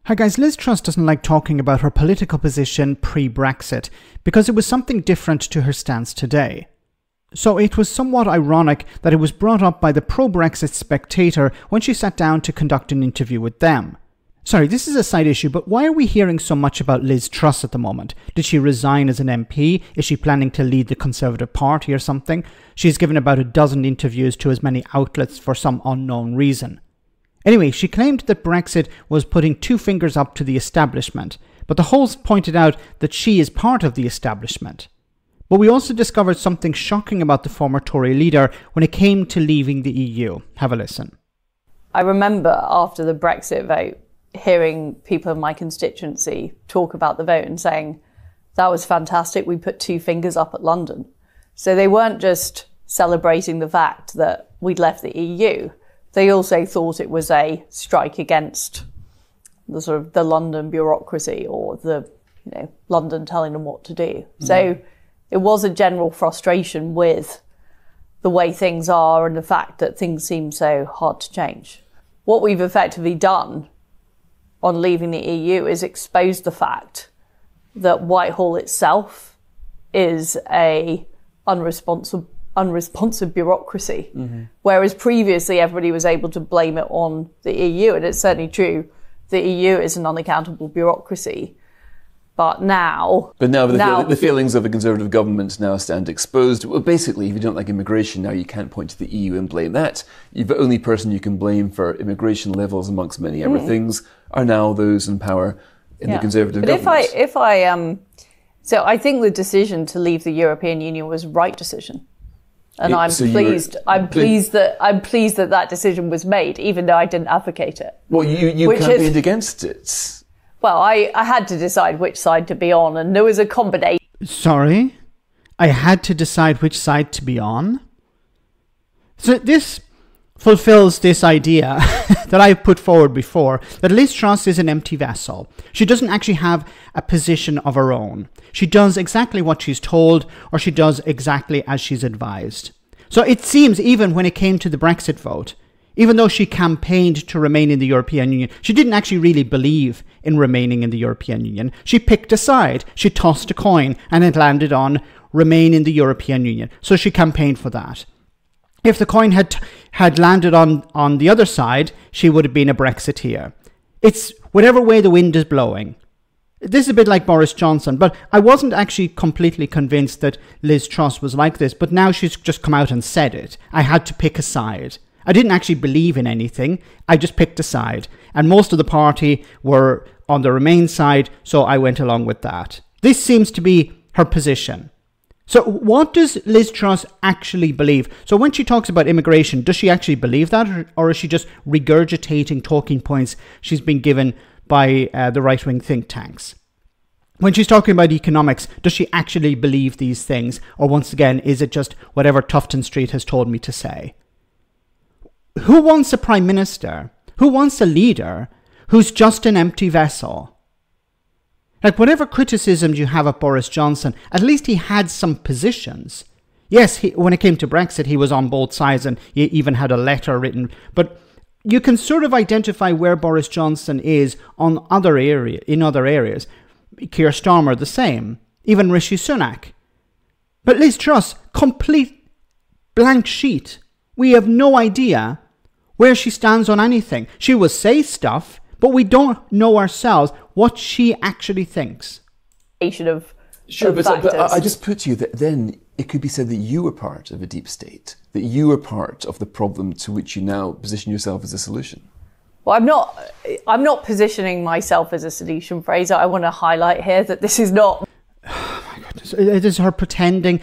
Hi guys, Liz Truss doesn't like talking about her political position pre-Brexit because it was something different to her stance today. So it was somewhat ironic that it was brought up by the pro-Brexit Spectator when she sat down to conduct an interview with them. Sorry, this is a side issue, but why are we hearing so much about Liz Truss at the moment? Did she resign as an MP? Is she planning to lead the Conservative Party or something? She's given about a dozen interviews to as many outlets for some unknown reason. Anyway, she claimed that Brexit was putting two fingers up to the establishment, but the host pointed out that she is part of the establishment. But we also discovered something shocking about the former Tory leader when it came to leaving the EU. Have a listen. I remember after the Brexit vote, hearing people in my constituency talk about the vote and saying, that was fantastic, we put two fingers up at London. So they weren't just celebrating the fact that we'd left the EU. They also thought it was a strike against the sort of the London bureaucracy or the, London telling them what to do. So it was a general frustration with the way things are and the fact that things seem so hard to change. What we've effectively done on leaving the EU is expose the fact that Whitehall itself is a unresponsive bureaucracy, whereas previously everybody was able to blame it on the EU, and it's certainly true. The EU is an unaccountable bureaucracy, but now the feelings of the Conservative government now stand exposed. Well, basically, if you don't like immigration now, you can't point to the EU and blame that. The only person you can blame for immigration levels, amongst many other things, are now those in power in the Conservative government. So I think the decision to leave the European Union was the right decision. And I'm pleased that decision was made, even though I didn't advocate it. Well, you campaigned against it. Well, I had to decide which side to be on, and there was a combination. Sorry? I had to decide which side to be on? So this fulfills this idea that I've put forward before, that Liz Truss is an empty vessel. She doesn't actually have a position of her own. She does exactly what she's told, or she does exactly as she's advised. So it seems even when it came to the Brexit vote, even though she campaigned to remain in the European Union, she didn't actually really believe in remaining in the European Union. She picked a side, she tossed a coin, and it landed on remain in the European Union. So she campaigned for that. If the coin had landed on the other side, she would have been a Brexiteer. It's whatever way the wind is blowing. This is a bit like Boris Johnson, but I wasn't actually completely convinced that Liz Truss was like this, but now she's just come out and said it. I had to pick a side. I didn't actually believe in anything. I just picked a side. And most of the party were on the Remain side, so I went along with that. This seems to be her position. So what does Liz Truss actually believe? So when she talks about immigration, does she actually believe that? Or is she just regurgitating talking points she's been given by the right-wing think tanks? When she's talking about economics, does she actually believe these things? Or once again, is it just whatever Tufton Street has told me to say? Who wants a prime minister? Who wants a leader who's just an empty vessel? Like, whatever criticisms you have of Boris Johnson, at least he had some positions. Yes, when it came to Brexit, he was on both sides and he even had a letter written. But you can sort of identify where Boris Johnson is in other areas. Keir Starmer, the same. Even Rishi Sunak. But Liz Truss, complete blank sheet. We have no idea where she stands on anything. She will say stuff, but we don't know ourselves what she actually thinks. Sure, but I just put to you that then it could be said that you were part of a deep state, that you were part of the problem to which you now position yourself as a solution. Well, I'm not positioning myself as a solution, Fraser. I want to highlight here that this is not... It is her pretending.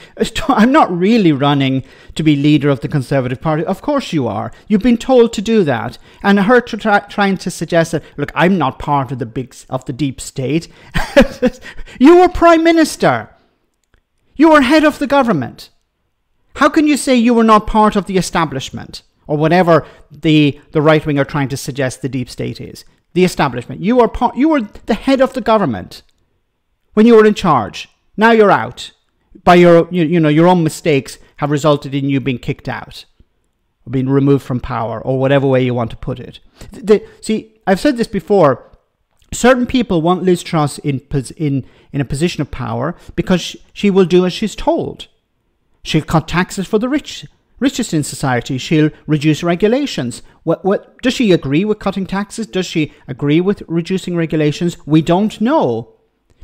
I'm not really running to be leader of the Conservative Party. Of course you are. You've been told to do that. And her trying to suggest that, look, I'm not part of the deep state. You were Prime Minister. You were head of the government. How can you say you were not part of the establishment? Or whatever the right wing are trying to suggest the deep state is. The establishment. You were the head of the government when you were in charge. Now you're out. By your own mistakes have resulted in you being kicked out, or being removed from power, or whatever way you want to put it. See, I've said this before. Certain people want Liz Truss in a position of power because she will do as she's told. She'll cut taxes for the richest in society. She'll reduce regulations. What does she agree with cutting taxes? Does she agree with reducing regulations? We don't know,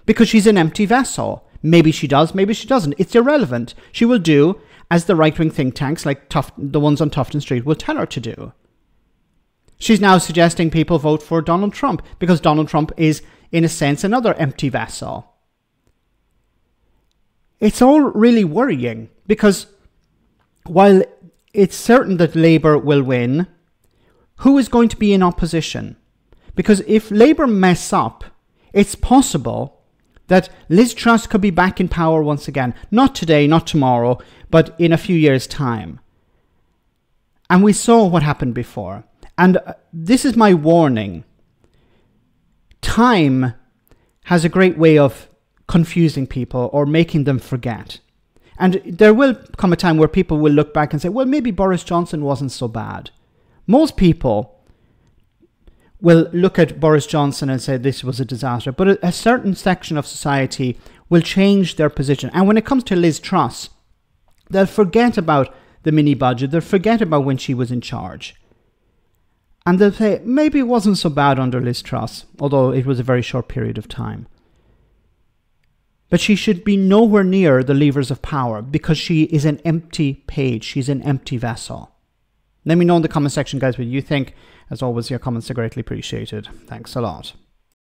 because she's an empty vessel. Maybe she does, maybe she doesn't. It's irrelevant. She will do as the right-wing think tanks like the ones on Tufton Street will tell her to do. She's now suggesting people vote for Donald Trump because Donald Trump is, in a sense, another empty vessel. It's all really worrying because while it's certain that Labour will win, who is going to be in opposition? Because if Labour mess up, it's possible that Liz Truss could be back in power once again. Not today, not tomorrow, but in a few years' time. And we saw what happened before. And this is my warning. Time has a great way of confusing people or making them forget. And there will come a time where people will look back and say, well, maybe Boris Johnson wasn't so bad. Most people will look at Boris Johnson and say this was a disaster, but a certain section of society will change their position. And when it comes to Liz Truss, they'll forget about the mini budget, they'll forget about when she was in charge. And they'll say, maybe it wasn't so bad under Liz Truss, although it was a very short period of time. But she should be nowhere near the levers of power because she is an empty page. She's an empty vessel. Let me know in the comment section, guys, what you think. As always, your comments are greatly appreciated. Thanks a lot.